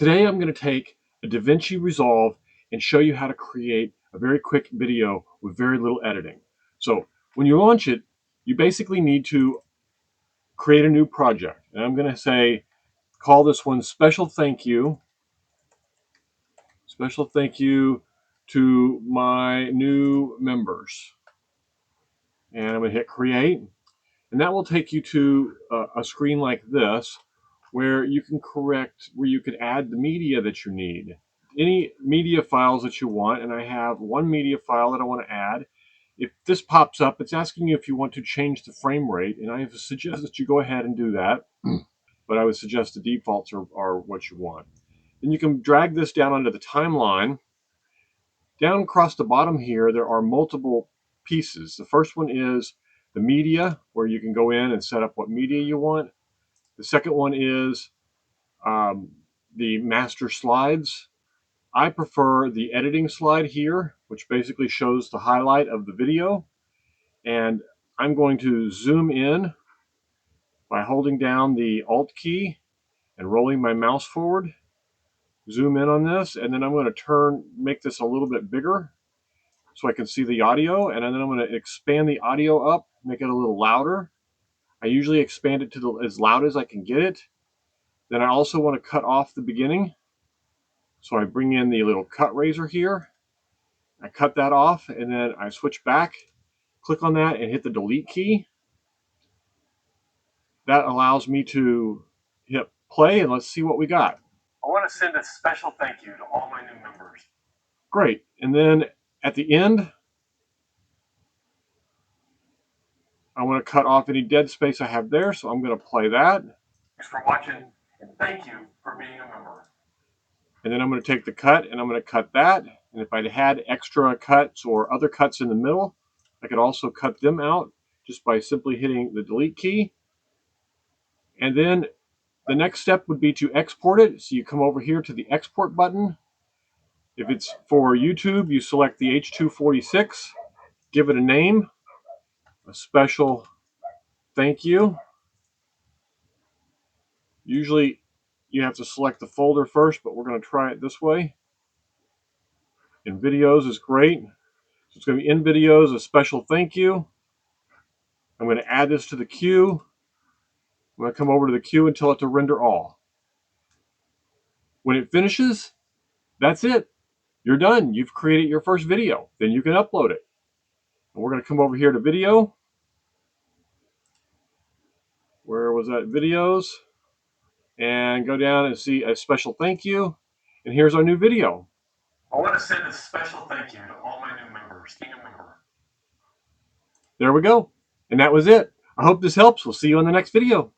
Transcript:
Today I'm going to take a DaVinci Resolve and show you how to create a very quick video with very little editing. So when you launch it, you basically need to create a new project. And I'm going to say, call this one Special Thank You. Special thank you to my new members. And I'm going to hit create. And that will take you to a screen like this, where you can add the media that you need. Any media files that you want, and I have one media file that I want to add. If this pops up, it's asking you if you want to change the frame rate, and I suggest that you go ahead and do that. But I would suggest the defaults are what you want. Then you can drag this down onto the timeline. Down across the bottom here, there are multiple pieces. The first one is the media, where you can go in and set up what media you want. The second one is the master slides. I prefer the editing slide here, which basically shows the highlight of the video. And I'm going to zoom in by holding down the Alt key and rolling my mouse forward. Zoom in on this, and then I'm going to make this a little bit bigger so I can see the audio, and then I'm going to expand the audio up, make it a little louder. I usually expand it to as loud as I can get it. Then I also want to cut off the beginning. So I bring in the little cut razor here. I cut that off, and then I switch back, click on that, and hit the delete key. That allows me to hit play, and let's see what we got. I want to send a special thank you to all my new members. Great. And then at the end, I want to cut off any dead space I have there, so I'm going to play that. Thanks for watching, and thank you for being a member. And then I'm going to take the cut, and I'm going to cut that. And if I had extra cuts or other cuts in the middle, I could also cut them out just by simply hitting the delete key. And then the next step would be to export it. So you come over here to the export button. If it's for YouTube, you select the H.246, give it a name, a special thank you. Usually you have to select the folder first, but we're going to try it this way. In videos is great. So it's going to be in videos, a special thank you. I'm going to add this to the queue. I'm going to come over to the queue and tell it to render all. When it finishes, that's it. You're done. You've created your first video. Then you can upload it. And we're going to come over here to video. Where was that? Videos. And go down and see a special thank you. And here's our new video. I want to send a special thank you to all my new members. Being a member. There we go. And that was it. I hope this helps. We'll see you in the next video.